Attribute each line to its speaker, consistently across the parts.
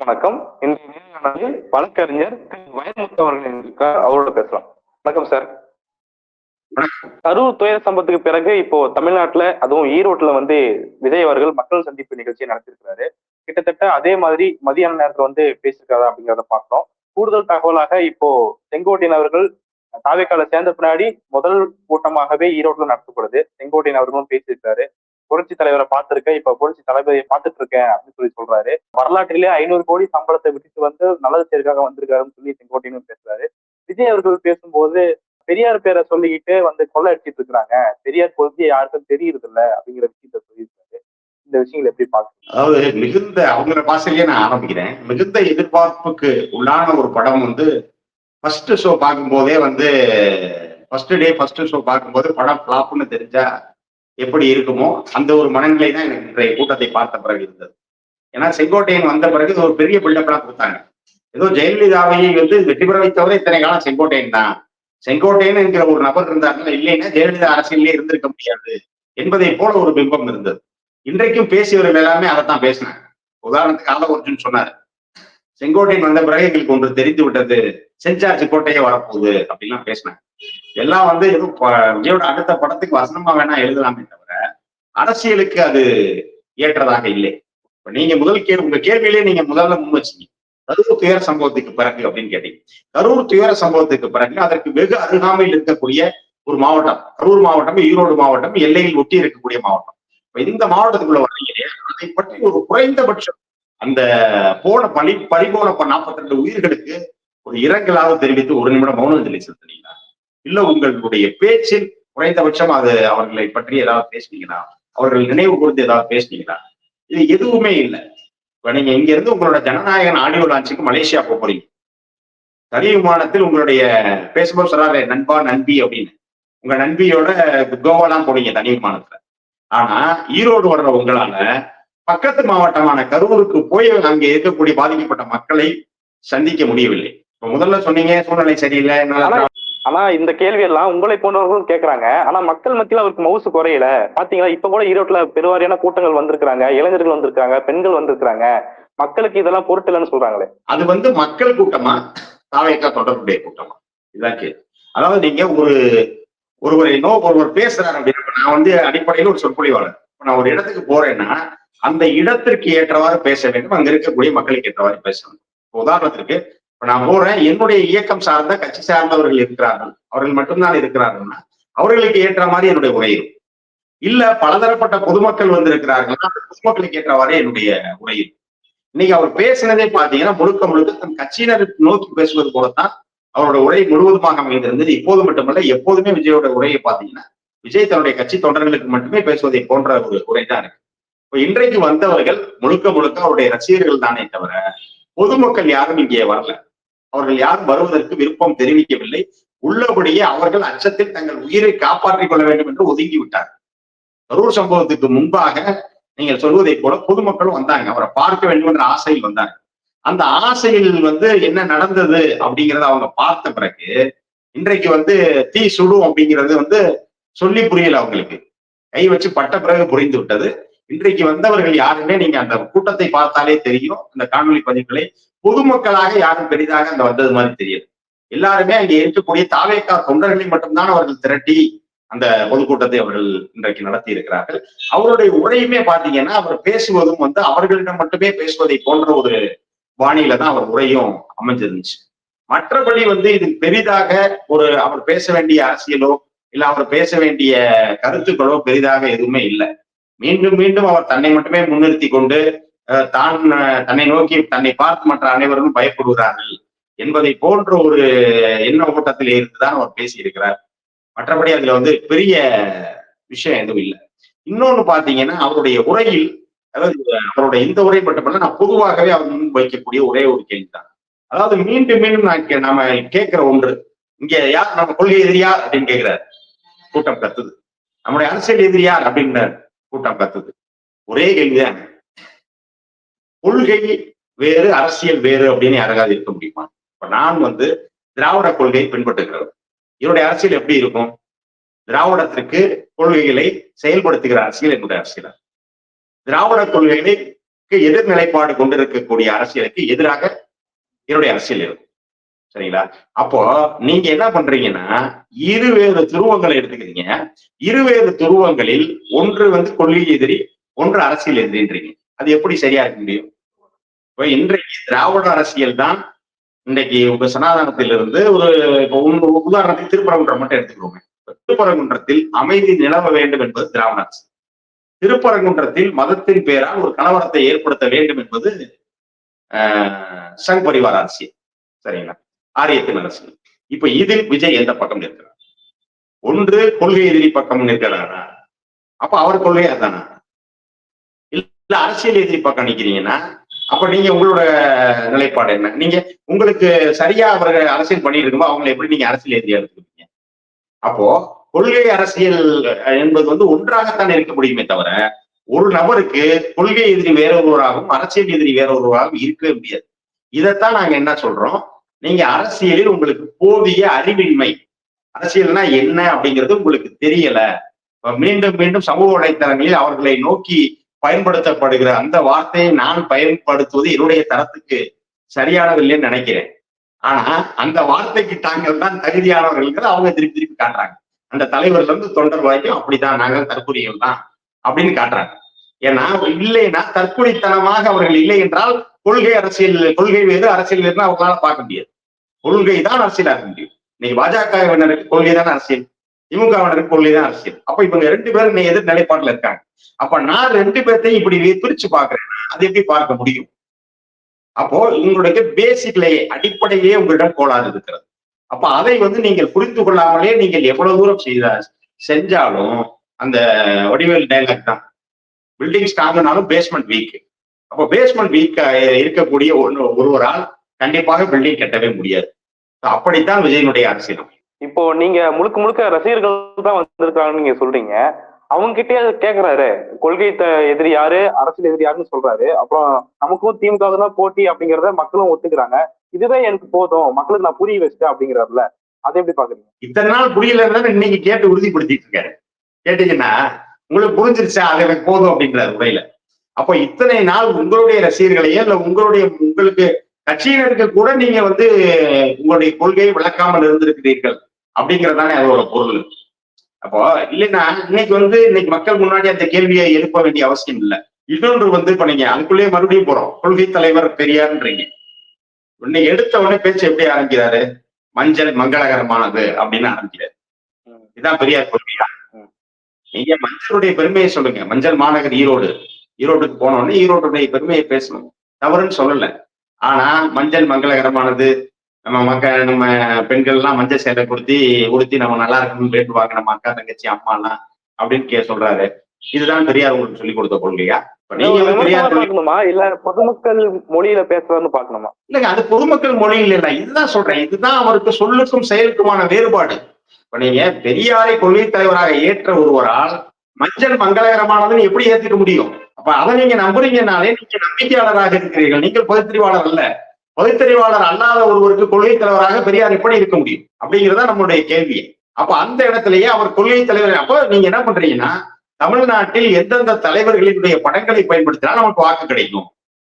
Speaker 1: வணக்கம். இன்றைய நேர்காணலில் வழக்கறிஞர் திரு வைரமுத்து அவர்கள் இருக்கார். அவரோட பேசலாம். வணக்கம் சார். கரூர் துயர சம்பவத்துக்கு பிறகு இப்போ தமிழ்நாட்டுல அதுவும் ஈரோட்டுல விஜய் அவர்கள் மக்கள் சந்திப்பு நிகழ்ச்சியை நடத்திருக்கிறாரு. கிட்டத்தட்ட அதே மாதிரி மதியான நேரத்துல பேசியிருக்காரு அப்படிங்கிறத பார்க்கிறோம். கூடுதல் தகவலாக இப்போ செங்கோட்டையன் அவர்கள் தாவேக்கால சேர்ந்த பின்னாடி முதல் கூட்டமாகவே ஈரோட்டுல நடத்தப்படுது. செங்கோட்டையன் அவர்களும் பேசியிருக்காரு. புரட்சி தலைவரை பார்த்திருக்கேன், இப்ப புரட்சி தளபதியை பார்த்துட்டு இருக்கேன் அப்படின்னு சொல்றாரு. வரலாற்றிலே 500 கோடி சம்பளத்தை விட்டுட்டு நல்லது செய்யறதுக்காக வந்திருக்காருன்னு சொல்லி செங்கோட்டையனும் பேசுறாரு. விஜய் அவர்கள் பேசும்போது பெரியார் பேரை சொல்லிக்கிட்டு கொள்ளை அடிச்சிட்டு இருக்கிறாங்க, பெரியார் கொள்கை யாருக்கும் தெரியறது இல்ல அப்படிங்கிற விஷயத்த சொல்லியிருக்காரு. இந்த விஷயங்கள் எப்படி பாக்குறீங்க?
Speaker 2: அதாவது மிகுந்த அவங்கள பாசையிலேயே நான் ஆரம்பிக்கிறேன். மிகுந்த எதிர்பார்ப்புக்கு உள்ளான ஒரு படம் ஃபர்ஸ்ட் ஷோ பார்க்கும்போதே ஃபர்ஸ்ட் டே ஃபர்ஸ்ட் ஷோ பார்க்கும்போது படம் ஃபிளாப்னு தெரிஞ்சா எப்படி இருக்குமோ அந்த ஒரு மனநிலை தான் எனக்கு இன்றைய கூட்டத்தை பார்த்த பிறகு இருந்தது. ஏன்னா செங்கோட்டையன் வந்த பிறகு ஒரு பெரிய பில்டப்லாம் கொடுத்தாங்க. ஏதோ ஜெயலலிதாவை வெற்றி பெற வைத்தவரை இத்தனை காலம் செங்கோட்டையன் தான், செங்கோட்டையன் என்கிற ஒரு நபர் இருந்தார்கள், இல்லைன்னா ஜெயலலிதா அரசியலே இருந்திருக்க முடியாது என்பதை போல ஒரு பிம்பம் இருந்தது. இன்றைக்கும் பேசியவர்கள் எல்லாமே அதைத்தான் பேசினாங்க. உதாரணத்துக்கு ஆலோசனை சொன்னார், செங்கோட்டையன் வந்த பிறகு எங்களுக்கு ஒன்று தெரிந்து விட்டது, செஞ்சார்ஜ் கோட்டையே வரப்போகுது அப்படின்லாம் பேசினாங்க. எல்லாம் ஏதோ விஜயோட அடுத்த படத்துக்கு வசனமா வேணா எழுதலாமே தவிர அரசியலுக்கு அது ஏற்றதாக இல்லை. இப்ப நீங்க உங்க கேள்வியிலேயே நீங்க முதல்ல முன் வச்சீங்க கரூர் துயர சம்பவத்துக்கு பிறகு அப்படின்னு கேட்டீங்க. கரூர் துயர சம்பவத்துக்கு பிறகு அதற்கு வெகு அருகாமையில் இருக்கக்கூடிய ஒரு மாவட்டம் கரூர் மாவட்டம், ஈரோடு மாவட்டம் எல்லையில் ஒட்டி இருக்கக்கூடிய மாவட்டம். இந்த மாவட்டத்துக்குள்ள வரீங்களே, அதை பற்றி ஒரு குறைந்தபட்சம் அந்த பறிபோன 42 உயிர்களுக்கு ஒரு இரங்கலாக தெரிவித்து ஒரு நிமிடம் மௌன அஞ்சலி செலுத்தினீங்களா? இல்ல உங்களுடைய பேச்சில் குறைந்தபட்சம் அது அவர்களை பற்றி ஏதாவது பேசுனீங்களா? அவர்கள் நினைவு கூர்ந்து ஏதாவது பேசுனீங்களா? இது எதுவுமே இல்லை. இப்ப நீங்க இங்க இருந்து உங்களோட ஜனநாயகன் ஆடியோ லான்ச்சுக்கு மலேசியா போறீங்க. தனி விமானத்தில் உங்களுடைய பேசும்போது சொல்றாரு நண்பா நன்பி அப்படின்னு, உங்க நண்பியோட கோவாலாம் போறீங்க தனி விமானத்துல. ஆனா ஈரோடு வர்ற உங்களால பக்கத்து மாவட்டமான கரூருக்கு போய் அங்கே இருக்கக்கூடிய பாதிக்கப்பட்ட மக்களை சந்திக்க முடியவில்லை. இப்ப முதல்ல சொன்னீங்க சூழ்நிலை சரியில்லை.
Speaker 1: ஆனா இந்த கேள்வி எல்லாம் உங்களை போன்றவர்களும் கேட்கறாங்க. ஆனா மக்கள் மத்தியில அவருக்கு மவுசு குறையல. பாத்தீங்களா, இப்ப கூட ஈரோட்டுல பெருவாரியான கூட்டங்கள் வந்திருக்காங்க, இளைஞர்கள் வந்திருக்காங்க, பெண்கள் வந்திருக்காங்க. மக்களுக்கு இதெல்லாம் பொருட்டில்லைன்னு சொல்றாங்களே.
Speaker 2: அது மக்கள் கூட்டமா தாவேக்கா தொடர்புடைய கூட்டமா? இதான் கேள்வி. அதாவது நீங்க ஒருவர் பேசுறாரு அப்படின்னு, நான் அடிப்படையில் ஒரு சொற்பொழிவாளர். நான் ஒரு இடத்துக்கு போறேன்னா அந்த இடத்திற்கு ஏற்றவாறு பேச வேண்டும், அங்க இருக்கக்கூடிய மக்களுக்கு ஏற்றவாறு பேச வேண்டும். உதாரணத்திற்கு இப்ப நான் போறேன், என்னுடைய இயக்கம் சார்ந்த கட்சி சார்ந்தவர்கள் இருக்கிறார்கள், அவர்கள் மட்டும்தான் இருக்கிறார்கள்னா அவர்களுக்கு ஏற்ற மாதிரி என்னுடைய உரை இருக்கும். இல்ல பலதரப்பட்ட பொதுமக்கள் வந்திருக்கிறார்கள்னா அந்த பொதுமக்களுக்கு ஏற்றவாறே என்னுடைய உரை இருக்கும். இன்னைக்கு அவர் பேசினதே பாத்தீங்கன்னா முழுக்க முழுக்க தன் கட்சியினரை நோக்கி பேசுவது போலத்தான் அவரோட உரை முழுவதுமாக அமைந்திருந்தது. இப்போது மட்டுமல்ல, எப்போதுமே விஜயோட உரையை பாத்தீங்கன்னா விஜய் தன்னுடைய கட்சி தொண்டர்களுக்கு மட்டுமே பேசுவதை போன்ற ஒரு உரை தான் இருக்கு. இப்ப இன்றைக்கு வந்தவர்கள் முழுக்க முழுக்க அவருடைய ரசிகர்கள் தானே தவிர பொதுமக்கள் யாரும் இங்கே வரல. அவர்கள் யாரும் வருவதற்கு விருப்பம் தெரிவிக்கவில்லை. உள்ளபடியே அவர்கள் அச்சத்தில் தங்கள் உயிரை காப்பாற்றிக் கொள்ள வேண்டும் என்று ஒதுங்கி விட்டார்கள். கரூர் சம்பவத்துக்கு முன்பாக நீங்கள் சொல்வதை போல பொதுமக்களும் வந்தாங்க, அவரை பார்க்க வேண்டும் என்ற ஆசையில் வந்தாங்க. அந்த ஆசையில் என்ன நடந்தது அப்படிங்கிறத அவங்க பார்த்த பிறகு இன்றைக்கு தீ சுடும் அப்படிங்கிறது சொல்லி புரியல. அவங்களுக்கு கை வச்சு பட்ட பிறகு புரிந்து விட்டது. இன்றைக்கு வந்தவர்கள் யாருமே நீங்க அந்த கூட்டத்தை பார்த்தாலே தெரியும். அந்த காணொலி பதிவுகளை பொதுமக்களாக யாரும் பெரிதாக அந்த வந்தது மாதிரி தெரியல. எல்லாருமே அங்கே இருக்கக்கூடிய தாவேக்கா தொண்டர்களை மட்டும்தான் அவர்கள் திரட்டி அந்த பொதுக்கூட்டத்தை அவர்கள் இன்றைக்கு நடத்தி இருக்கிறார்கள். அவருடைய உரையுமே பாத்தீங்கன்னா அவர் பேசுவதும் அவர்களிடம் மட்டுமே பேசுவதை போன்ற ஒரு பாணியில தான் அவர் உரையும் அமைஞ்சிருந்துச்சு. மற்றபடி இது பெரிதாக அவர் பேச வேண்டிய அரசியலோ இல்ல அவர் பேச வேண்டிய கருத்துக்களோ பெரிதாக எதுவுமே இல்லை. மீண்டும் மீண்டும் அவர் தன்னை மட்டுமே முன்னிறுத்தி கொண்டு தன்னை நோக்கி தன்னை பார்த்து மற்ற அனைவரும் பயப்படுகிறார்கள் என்பதை போன்ற ஒரு எண்ண ஓட்டத்தில் இருந்துதான் அவர் பேசியிருக்கிறார். மற்றபடி அதுல பெரிய விஷயம் எதுவும் இல்லை. இன்னொன்னு பாத்தீங்கன்னா அவருடைய உரையில், அதாவது அவருடைய இந்த உரை மட்டுமல்ல, நான் பொதுவாகவே அவர் முன் வைக்கக்கூடிய ஒரே ஒரு கேள்விதான். அதாவது மீண்டும் மீண்டும் நாம கேட்கிற ஒன்று, இங்க யார் நம்ம கொள்கை எதிரியார் அப்படின்னு கேட்கிறார், கூட்டம் கத்துது. நம்முடைய அரசியல் எதிரியார் அப்படின்றார், கூட்டம் கத்துது. ஒரே கேள்விதான், கொள்கை வேறு அரசியல் வேறு அப்படின்னு யாராவது இருக்க முடியுமா? இப்ப நான் திராவிட கொள்கையை பின்பற்றுகிறவர். என்னுடைய அரசியல் எப்படி இருக்கும்? திராவிடத்திற்கு கொள்கைகளை செயல்படுத்துகிற அரசியல் என்னுடைய அரசியல். திராவிட கொள்கைகளை எதிர் நிலைப்பாடு கொண்டிருக்கக்கூடிய அரசியலுக்கு எதிராக என்னுடைய அரசியல் இருக்கும். சரிங்களா? அப்போ நீங்க என்ன பண்றீங்கன்னா, இருவேறு துருவங்களை எடுத்துக்கிறீங்க. இருவேறு துருவங்களில் ஒன்று கொள்கை எதிரி, ஒன்று அரசியல் எதிரின்றீங்க. அது எப்படி சரியா இருக்க முடியும்? இப்ப இன்றைக்கு திராவிட அரசியல் தான் இன்னைக்கு உங்க சனாதனத்திலிருந்து ஒரு உதாரணத்துக்கு திருப்பரங்குன்றம் மட்டும் எடுத்துக்கிறோங்க. திருப்பரங்குன்றத்தில் அமைதி நிலவ வேண்டும் என்பது திராவிட அரசு. திருப்பரங்குன்றத்தில் மதத்தின் பெயரால் ஒரு கலவரத்தை ஏற்படுத்த வேண்டும் என்பது சங் பரிவார அரசியல். சரிங்களா? ஆரியத்தின் அரசியல். இப்ப இதில் விஜய் எந்த பக்கம் நிற்கிறார்? ஒன்று கொள்கை எதிரி பக்கம் நிற்கிறாரா? அப்ப அவர் கொள்கையா தானா? இல்ல அரசியல் எதிரி பக்கம் நிக்கிறீங்கன்னா அப்ப நீங்க உங்களோட நிலைப்பாடு என்ன? நீங்க உங்களுக்கு சரியா அவர்கள் அரசியல் பண்ணிட்டு இருக்கும்போது அவங்களை எப்படி நீங்க அரசியல் எதிரியா எடுத்துக்கிறீங்க? அப்போ கொள்கை அரசியல் என்பது ஒன்றாகத்தான் இருக்க முடியுமே தவிர ஒரு நபருக்கு கொள்கை எதிரி வேற ஒருவராகவும் அரசியல் எதிரி வேற ஒருவராகவும் இருக்கவே முடியாது. இதைத்தான் நாங்க என்ன சொல்றோம், நீங்க அரசியலில் உங்களுக்கு போதிய அறிவின்மை, அரசியல்னா என்ன அப்படிங்கிறது உங்களுக்கு தெரியல. மீண்டும் மீண்டும் சமூக வலைத்தளங்களில் அவர்களை நோக்கி பயன்படுத்தப்படுகிற அந்த வார்த்தையை நான் பயன்படுத்துவது என்னுடைய தரத்துக்கு சரியானதில்லைன்னு நினைக்கிறேன். ஆனா அந்த வார்த்தைக்கு தாங்கள் தான் தகுதியானவர்கள் அவங்க திருப்பி திருப்பி காட்டுறாங்க. அந்த தலைவர்ல இருந்து தொண்டர் வரைக்கும் அப்படிதான், நாங்கள் தற்கொலைகள் தான் அப்படின்னு காட்டுறாங்க. ஏன்னா இல்லைன்னா தற்கொலைத்தனமாக அவர்கள் இல்லை என்றால் கொள்கை அரசியல், கொள்கை வேறு அரசியல் வேறுனா அவங்களால பார்க்க முடியாது. கொள்கை தான் அரசியலாக முடியும். இன்னைக்கு பாஜகவினருக்கு கொள்கை தான் அரசியல், திமுகவினருக்கு கொள்கை தான் அரசியல். அப்ப இவங்க ரெண்டு பேரும் எதிர் நிலைப்பாட்டுல இருக்காங்க. அப்ப நான் ரெண்டு பேர்த்தையும் இப்படி பிரிச்சு பாக்குறேன், அது எப்படி பார்க்க முடியும்? அப்போ உங்களுடைய பேசிக்லேயே அடிப்படையிலேயே உங்களிடம் கோளாறு இருக்கிறது. அப்ப அதை நீங்கள் புரிந்து கொள்ளாமலே நீங்கள் எவ்வளவு தூரம் செஞ்சாலும் அந்த வடிவேல் டைலாக் தான், பில்டிங் ஸ்ட்ராங்னாலும் பேஸ்மெண்ட் வீக். அப்போ பேஸ்மெண்ட் வீக் இருக்கக்கூடிய ஒருவரால் கண்டிப்பாக பில்டிங் கட்டவே முடியாது. அப்படித்தான் விஜயனுடைய அரசியல்.
Speaker 1: இப்போ நீங்க முழுக்க முழுக்க ரசிகர்கள் தான் வந்திருக்காங்கன்னு நீங்க சொல்றீங்க. அவங்க கிட்டே கேக்குறாரு, கொள்கை எதிரி யாரு, அரசியல் எதிரி யாருன்னு சொல்றாரு. அப்புறம் நமக்கும் திமுக தான் போட்டி அப்படிங்கிறத மக்களும் ஒத்துக்கிறாங்க. இதுவே எனக்கு போதும், மக்களுக்கு நான் புரிய வச்சுட்டேன் அப்படிங்கிறாருல, அதை எப்படி பாக்குறீங்க?
Speaker 2: இத்தனை நாள் புரியலன்னு இன்னைக்கு கேட்டு உறுதிப்படுத்திட்டு இருக்காரு. கேட்டீங்கன்னா உங்களுக்கு புரிஞ்சிருச்சா, அது எனக்கு போதும் அப்படிங்கிறாரு உரையில. அப்ப இத்தனை நாள் உங்களுடைய ரசிகர்களையோ இல்ல உங்களுக்கு கட்சியினருக்கு கூட நீங்க உங்களுடைய கொள்கையை விளக்காமல் இருந்திருக்கிறீர்கள் அப்படிங்கிறதானே அதோட பொருள். அப்போ இல்லைன்னா இன்னைக்கு மக்கள் முன்னாடி அந்த கேள்வியை எழுப்ப வேண்டிய அவசியம் இல்லை. இன்னொன்று இப்ப நீங்க அதுக்குள்ளேயே மறுபடியும் போறோம், கொள்கை தலைவர் பெரியார்ன்றீங்க. இன்னைக்கு எடுத்த உடனே பேச்சு எப்படி ஆரம்பிக்கிறாரு, மஞ்சள் மங்களகரமானது அப்படின்னு ஆரம்பிக்கிறாரு. இதுதான் பெரியார் கொள்கையா? நீங்க மஞ்சளுடைய பெருமையை சொல்லுங்க. மஞ்சள் மாநகர் ஈரோட்டுக்கு போனோடனே ஈரோட்டுடைய பெருமையை பேசணும், தவறுன்னு சொல்லல. ஆனா மஞ்சள் மங்களகரமானது, நம்ம பெண்கள் எல்லாம் மஞ்சள் சேலை உடுத்தி நம்ம நல்லா இருக்கணும்னு வேண்டுவாங்க, நம்ம அக்கா தங்கச்சி அம்மா எல்லாம் அப்படின்னு சொல்றாரு. இதுதான் பெரியார் உங்களுக்கு சொல்லி கொடுத்த கொள்கையா?
Speaker 1: பாக்கணுமா இல்ல பொதுமக்கள் மொழியில பேசுறான்னு பாக்கணுமா?
Speaker 2: இல்லங்க, அது பொதுமக்கள் மொழியில் இல்ல. இதுதான் சொல்றேன், இதுதான் அவருக்கு சொல்லுக்கும் செயலுக்குமான வேறுபாடு. இப்ப நீங்க பெரியாரை கொள்கை தலைவராக ஏற்ற ஒருவரால் மஞ்சள் மங்களகரமானதுன்னு எப்படி ஏத்துக்க முடியும்? அப்ப அதை நீங்க நம்புறீங்கனாலே நீங்க நம்பிக்கையாளராக இருக்கிறீர்கள், நீங்கள் பகுத்தறிவாளர் அல்ல. பகுத்தறிவாளர் அல்லாத ஒருவருக்கு கொள்கை தலைவராக பெரியார் எப்படி இருக்க முடியும் அப்படிங்கிறதா நம்மளுடைய கேள்வி. அப்ப அந்த இடத்திலேயே அவர் கொள்கை தலைவர். அப்போ நீங்க என்ன பண்றீங்கன்னா, தமிழ்நாட்டில் எந்தெந்த தலைவர்களினுடைய படங்களை பயன்படுத்தினால் நமக்கு வாக்கு கிடைக்கும்,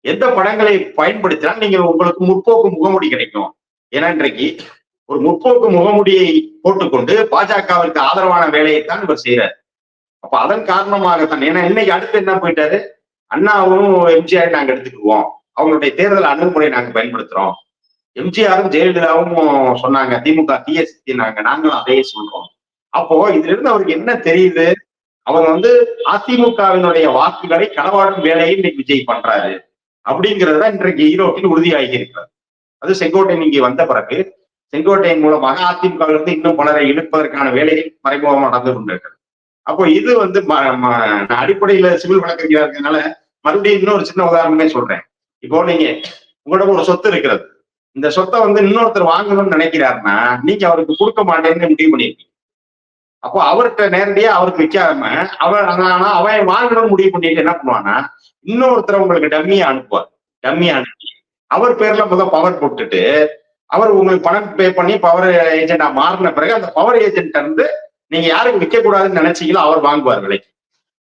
Speaker 2: எந்த படங்களை பயன்படுத்தினால் நீங்கள் உங்களுக்கு முற்போக்கு முகமுடி கிடைக்கும். ஏன்னா இன்றைக்கு ஒரு முற்போக்கு முகமுடியை போட்டுக்கொண்டு பாஜகவிற்கு ஆதரவான வேலையைத்தான் இவர் செய்யறாரு. அப்ப அதன் காரணமாகத்தான். ஏன்னா இன்னைக்கு அடுத்து என்ன போயிட்டாரு, அண்ணாவும் எம்ஜிஆர் நாங்க எடுத்துக்குவோம், அவங்களுடைய தேர்தல் அணுகுமுறை நாங்க பயன்படுத்துறோம். எம்ஜிஆரும் ஜெயலலிதாவும் சொன்னாங்க திமுக தீயசித்தினாங்க, நாங்களும் அதையே சொல்றோம். அப்போ இதுல இருந்து அவருக்கு என்ன தெரியுது, அவங்க அதிமுகவினுடைய வாக்குகளை களவாடும் வேலையை இன்னைக்கு விஜய் பண்றாரு அப்படிங்கிறத இன்றைக்கு ஈரோட்டில் உறுதியாகி இருக்கிறார். அது செங்கோட்டையன் இங்கே வந்த பிறகு செங்கோட்டையன் மூலமாக அதிமுகவிலிருந்து இன்னும் பலரை இழுப்பதற்கான வேலைகள் மறைமுகமாக நடந்து கொண்டிருக்கிறது. அப்போ இது அடிப்படையில சிவில் வழக்கறிஞராக மறுபடியும் இன்னொரு சின்ன உதாரணமே சொல்றேன். இப்போ நீங்க உங்களோட ஒரு சொத்து இருக்கிறது, இந்த சொத்தை இன்னொருத்தர் வாங்கணும்னு நினைக்கிறாருன்னா நீங்க அவருக்கு கொடுக்க மாட்டேன்னு முடிவு பண்ணிருக்கீங்க. அப்போ அவர்கிட்ட நேரடியா அவருக்கு விற்காம அவன் வாங்கணும்னு முடிவு பண்ணிட்டு என்ன பண்ணுவான்னா இன்னொருத்தர் உங்களுக்கு டம்மியா அனுப்புவார். டம்மியா அனுப்பி அவர் பேர்ல பவர் போட்டுட்டு அவர் உங்களுக்கு பணம் பே பண்ணி பவர் ஏஜென்டா மாறின பிறகு அந்த பவர் ஏஜென்ட் நீங்க யாருக்கு விற்க கூடாதுன்னு நினைச்சீங்களோ அவர் வாங்குவார் விலைக்கு.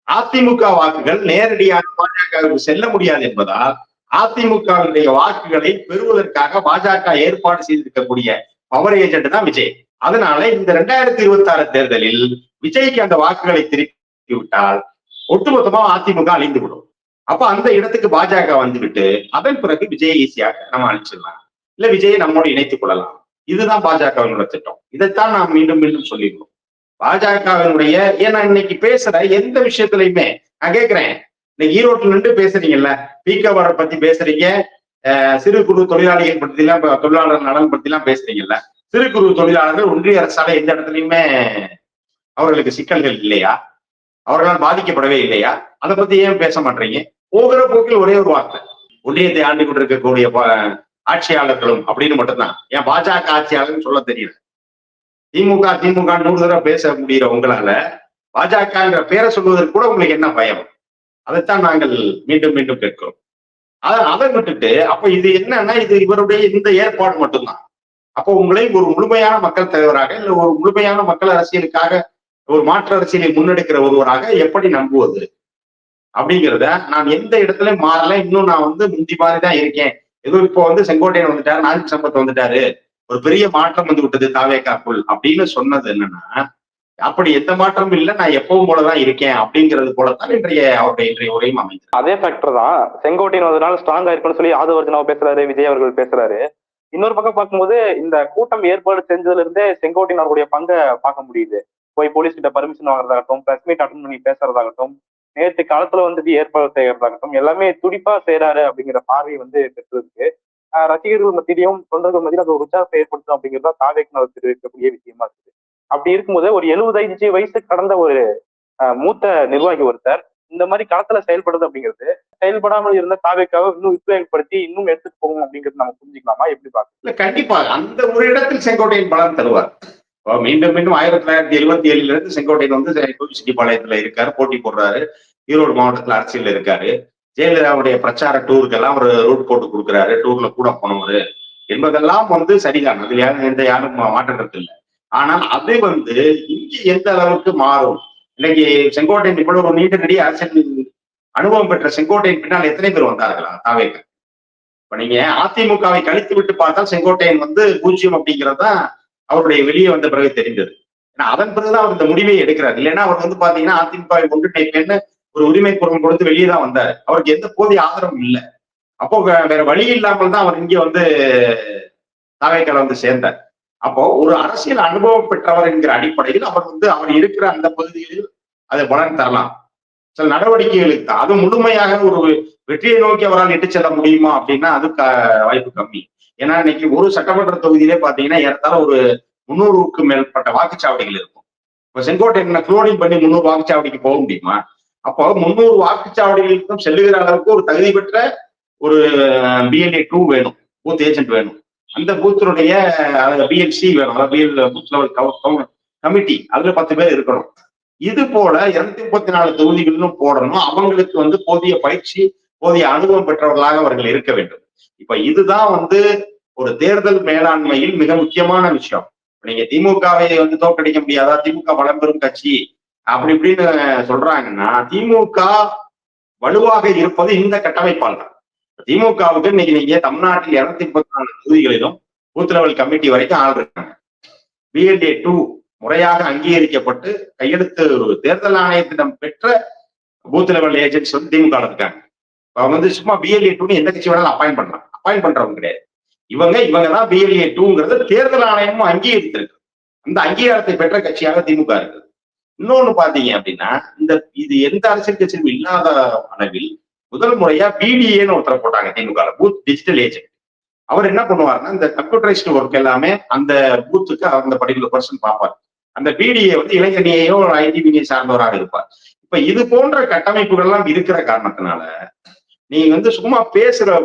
Speaker 2: அதிமுக வாக்குகள் நேரடியாக பாஜகவுக்கு செல்ல முடியாது என்பதால் அதிமுகவினுடைய வாக்குகளை பெறுவதற்காக பாஜக ஏற்பாடு செய்திருக்கக்கூடிய பவர் ஏஜென்ட் தான் விஜய். அதனால இந்த 2026 தேர்தலில் விஜய்க்கு அந்த வாக்குகளை திருப்பி விட்டால் ஒட்டுமொத்தமா அதிமுக அழிந்துவிடும். அப்ப அந்த இடத்துக்கு பாஜக வந்துவிட்டு அதன் பிறகு விஜய் ஈஸியாக நம்ம அழிச்சிடலாம், இல்ல விஜயை நம்மோடு இணைத்துக் கொள்ளலாம். இதுதான் பாஜகவினோட திட்டம். இதைத்தான் நாம் மீண்டும் மீண்டும் சொல்லிடுவோம். பாஜகவினுடைய ஏன்னா இன்னைக்கு பேசுற எந்த விஷயத்திலையுமே நான் கேட்கிறேன், இன்னைக்கு ஈரோட்டில் நின்று பேசுறீங்கல்ல, பீக்கவரை பத்தி பேசுறீங்க, சிறு குறு தொழிலாளிகள் பத்தி எல்லாம், தொழிலாளர் நலன் பத்தி எல்லாம் பேசுறீங்கல்ல. சிறு குறு தொழிலாளர்கள் ஒன்றிய அரசால எந்த இடத்துலயுமே அவர்களுக்கு சிக்கல்கள் இல்லையா? அவர்களால் பாதிக்கப்படவே இல்லையா? அதை பத்தி ஏன் பேச மாட்டீங்க? போகிற போக்கில் ஒரே ஒரு வார்த்தை, ஒன்றியத்தை ஆண்டு கொண்டிருக்கக்கூடிய ஆட்சியாளர்களும் அப்படின்னு மட்டும்தான். ஏன் பாஜக ஆட்சியாளர்னு சொல்ல தெரியல. திமுக 100 தடவை பேச முடிகிற உங்களால பாஜகங்கிற பேரை சொல்வதற்கு கூட உங்களுக்கு என்ன பயம்? அதைத்தான் நாங்கள் மீண்டும் மீண்டும் கேட்கிறோம். அதை விட்டுட்டு அப்ப இது என்னன்னா, இது இவருடைய இந்த ஏற்பாடு மட்டும்தான். அப்போ உங்களை ஒரு முழுமையான மக்கள் தலைவராக, இல்ல ஒரு முழுமையான மக்கள் அரசியலுக்காக ஒரு மாற்று அரசியலை முன்னெடுக்கிற ஒருவராக எப்படி நம்புவது அப்படிங்கிறத நான் எந்த இடத்துலயும் மாறல. இன்னும் நான் முந்தி மாதிரிதான் இருக்கேன். ஏதோ இப்போ செங்கோட்டையன் வந்துட்டாரு, நான்கு சம்பத் வந்துட்டாரு, ஒரு பெரிய மாற்றம் வந்து விட்டது தாவேக்காக்குள் அப்படின்னு சொன்னது என்னன்னா, அப்படி எந்த மாற்றமும் இல்லை, நான் எப்பவும் போலதான் இருக்கேன் அப்படிங்கிறது போலத்தான் அவருடைய உரையும் அமைந்தது.
Speaker 1: அதே ஃபேக்டர் தான். செங்கோட்டையன் வந்ததுனால ஸ்ட்ராங்கா இருக்குன்னு சொல்லி ஆதவர்ஜனாவ் பேசுறாரு, விஜய் அவர்கள் பேசுறாரு. இன்னொரு பக்கம் பார்க்கும்போது இந்த கூட்டம் ஏற்பாடு செஞ்சதுல இருந்தே செங்கோட்டையன் அவருடைய பங்கை பார்க்க முடியுது. போய் போலீஸ் கிட்ட பர்மிஷன் வாங்குறதாகட்டும், பிரஸ் மீட் அட்டன் பண்ணி பேசுறதாகட்டும், நேற்று காலத்துல ஏற்பாடு செய்யறதாகட்டும், எல்லாமே துடிப்பா செய்யறாரு அப்படிங்கிற பார்வை பெற்றிருக்கு. ரசிகர்கள் மத்தியிலையும் தொண்டர்கள் மத்தியிலும் அது ஒரு உற்சாகத்தை ஏற்படுத்தும் அப்படிங்கிறதா தாவேக்கு தெரிவிக்கக்கூடிய விஷயமா இருக்குது. அப்படி இருக்கும்போது ஒரு 75 வயசு கடந்த ஒரு மூத்த நிர்வாகி ஒருத்தர் இந்த மாதிரி களத்துல செயல்படுது அப்படிங்கிறது, செயல்படாமல் இருந்த தாவேக்காவை இன்னும் உத்வேகப்படுத்தி இன்னும் எடுத்துட்டு போகும் அப்படிங்கிறது நம்ம புரிஞ்சுக்கலாமா? எப்படி பாக்க?
Speaker 2: இல்ல, கண்டிப்பாக அந்த ஒரு இடத்தில் செங்கோட்டையன் பலம் தருவார். மீண்டும் மீண்டும் 1977 இருந்து செங்கோட்டையன் கோவிச்செட்டிப்பாளையத்துல இருக்காரு, போட்டி போடுறாரு, ஈரோடு மாவட்டத்துல அரசியல் இருக்காரு. ஜெயலலிதாவுடைய பிரச்சார டூருக்கெல்லாம் ஒரு ரூட் போட்டு கொடுக்குறாரு, டூர்ல கூட போனவரு என்பதெல்லாம் சரிதான். அதுல யாரும் மாற்றது இல்லை. ஆனால் அது இங்க எந்த அளவுக்கு மாறும்? இன்னைக்கு செங்கோட்டையன் இவ்வளவு ஒரு நீண்ட நெடிய அரசியல் அனுபவம் பெற்ற செங்கோட்டையன் பின்னால் எத்தனை பேர் வந்தார்களா தாவேக்கு? இப்ப நீங்க அதிமுகவை கழித்து விட்டு பார்த்தால் செங்கோட்டையன் 0 அப்படிங்கிறதுதான் அவருடைய வெளியே வந்த பிறகு தெரிந்தது. ஏன்னா அதன் பிறகுதான் அவர் இந்த முடிவை எடுக்கிறார். இல்லைன்னா அவர் பாத்தீங்கன்னா அதிமுகவை ஒன்றிணைப்பேன்னு ஒரு உரிமை குரல் கொடுத்து வெளியே தான் வந்தாரு. அவருக்கு எந்த போதிய ஆதரவும் இல்லை. அப்போ வேற வழி இல்லாமல் தான் அவர் இங்க தாவேக்கால சேர்ந்தார். அப்போ ஒரு அரசியல் அனுபவம் பெற்றவர் என்கிற அடிப்படையில் அவர் அவர் இருக்கிற அந்த பகுதிகளில் அதை பலன் தரலாம். சில நடவடிக்கைகளுக்கு தான் அது முழுமையாக ஒரு வெற்றியை நோக்கி அவரால் இட்டு செல்ல முடியுமா அப்படின்னா அது வாய்ப்பு கம்மி. ஏன்னா இன்னைக்கு ஒரு சட்டமன்ற தொகுதியிலே பாத்தீங்கன்னா ஏறத்தாழ ஒரு 300க்கும் மேற்பட்ட வாக்குச்சாவடிகள் இருக்கும். இப்ப செங்கோட்டையன் குளோனிங் பண்ணி 300 வாக்குச்சாவடிக்கு போக முடியுமா? அப்போ 300 வாக்குச்சாவடிகளுக்கும் செல்லுகிற அளவுக்கு ஒரு தகுதி பெற்ற ஒரு BLA 2 வேணும், பூத் ஏஜென்ட் வேணும். அந்த பூத்தினுடைய BLC வேணும், பூத் லெவல் கமிட்டி, அதுல 10 பேர் இருக்கணும். இது போல 234 தொகுதிகளிலும் போடணும். அவங்களுக்கு போதிய பயிற்சி, போதிய அனுபவம் பெற்றவர்களாக அவர்கள் இருக்க வேண்டும். இப்ப இதுதான் ஒரு தேர்தல் மேலாண்மையில் மிக முக்கியமான விஷயம். நீங்க திமுகவை தோற்கடிக்க முடியாதா, திமுக வளம் பெறும் கட்சி அப்படி இப்படின்னு சொல்றாங்கன்னா, திமுக வலுவாக இருப்பது இந்த கட்டமைப்பால் தான். திமுகவுக்கு இன்னைக்கு நீங்க தமிழ்நாட்டில் 234 தொகுதிகளிலும் பூத் லெவல் கமிட்டி வரைக்கும் ஆள் இருக்காங்க. BLA 2 முறையாக அங்கீகரிக்கப்பட்டு கையெழுத்து தேர்தல் ஆணையத்திடம் பெற்ற பூத் லெவல் ஏஜென்ட்ஸ் திமுக இருக்காங்க. அவங்க சும்மா BLA 2 எந்த கட்சி வேணாலும் அப்பாயிண்ட் பண்றவங்க கிடையாது. இவங்கதான் BLA 2ங்கிறது தேர்தல் ஆணையமும் அங்கீகரித்திருக்கு. அந்த அங்கீகாரத்தை பெற்ற கட்சியாக திமுக இருக்குது. இன்னொன்னு பாத்தீங்க அப்படின்னா, இது எந்த அரசியல் கட்சியும் இல்லாத அளவில் முதல் முறையா BDAன்னு ஒருத்தரை போட்டாங்க திமுக, பூத் டிஜிட்டல் ஏஜென்ட். அவர் என்ன பண்ணுவாருன்னா, இந்த கம்ப்யூட்டரைஸ்டு ஒர்க் எல்லாமே அந்த பூத்துக்கு அந்த பர்டிகுலர் பர்சன் பார்ப்பார். அந்த BDA இளைஞனையோ ITBA சார்ந்தவராக இருப்பார். இப்ப இது போன்ற கட்டமைப்புகள் எல்லாம் இருக்கிற காரணத்தினால நீங்க சும்மா பேசுற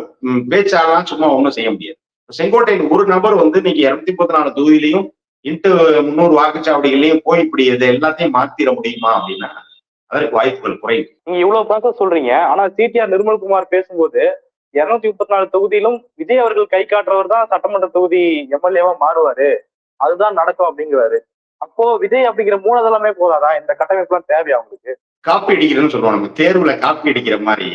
Speaker 2: பேச்சாலாம் சும்மா ஒண்ணும் செய்ய முடியாது. செங்கோட்டையன் ஒரு நபர் நீங்க 234 தொகுதியிலையும் 300 வாக்குச்சாவடிகளையும் போய் இப்படி இதை எல்லாத்தையும் மாத்திர முடியுமா அப்படின்னா அதற்கு வாய்ப்புகள் குறைவு.
Speaker 1: நீங்க இவ்வளவு ப்ராசஸ் சொல்றீங்க, ஆனா CTR நிர்மல்குமார் பேசும்போது 234 தொகுதியிலும் விஜய் அவர்கள் கை காட்டுறவர் தான் சட்டமன்ற தொகுதி MLA-வா மாறுவாரு, அதுதான் நடக்கும் அப்படிங்கிறாரு. அப்போ விஜய் அப்படிங்கிற மூலதளமே போதாதா? இந்த கட்டமைப்பு எல்லாம் தேவையா அவங்களுக்கு?
Speaker 2: காப்பி அடிக்கிறதுன்னு சொல்லுவோம். நம்ம தேர்வுல காப்பி அடிக்கிற மாதிரி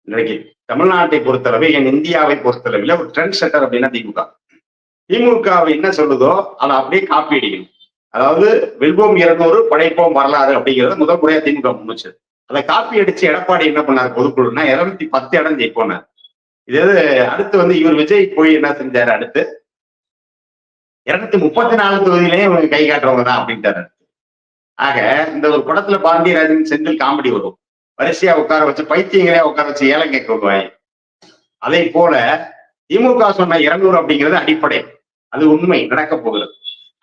Speaker 2: இன்றைக்கு தமிழ்நாட்டை பொறுத்தளவு, என் இந்தியாவை பொறுத்தளவில் ஒரு ட்ரெண்ட் செட்டர் அப்படின்னா திமுக. திமுக என்ன சொல்லுதோ அதை அப்படியே காப்பி அடிக்கணும். அதாவது வெல்வோம் 200 படைப்போம் வரலாறு அப்படிங்கிறத முதல் முறையா திமுக முன்னுச்சது. அதை காப்பி அடிச்சு எடப்பாடி என்ன பண்ணார் பொதுக்குழுன்னா 210 இடம் ஜெயிப்போனார். இது அடுத்து வந்து இவர் விஜய் போய் என்ன செஞ்சாரு, அடுத்து 234 தொகுதியிலேயே இவங்க கை காட்டுறவங்க தான் அப்படின்ட்டாரு. ஆக இந்த ஒரு படத்துல பாண்டியராஜன் செந்தில் காமெடி வரும், வரிசையா உட்கார வச்சு பைத்தியங்களே உட்கார வச்சு ஏலம் கேட்க விடுவாங்க. அதை போல திமுக சொன்ன 200 அப்படிங்கிறது அடிப்படை, அது உண்மை, நடக்க போகிறது.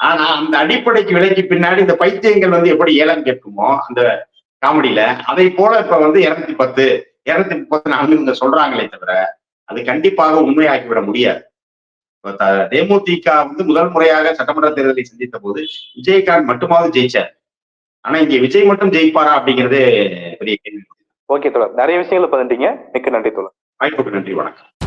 Speaker 2: ஆனா அந்த அடிப்படைக்கு விலைக்கு பின்னாடி இந்த பைத்தியங்கள் வந்து எப்படி ஏலம் கேட்குமோ அந்த காமெடியில, அதை போல இப்ப வந்து 210 234 சொல்றாங்களே தவிர அது கண்டிப்பாக உண்மையாக்கிவிட முடியாது. தேமுதிக வந்து முதல் முறையாக சட்டமன்ற தேர்தலை சந்தித்த போது விஜயகாந்த் மட்டுமாவது ஜெயிச்சார். ஆனா இங்க விஜய் மட்டும் ஜெயிப்பாரா அப்படிங்கிறதே பெரிய கேள்வி.
Speaker 1: ஓகே தோழர், நிறைய விஷயங்களை பதினீங்க. மிக்க நன்றி தோழர்.
Speaker 2: வாய்ப்புக்கு நன்றி, வணக்கம்.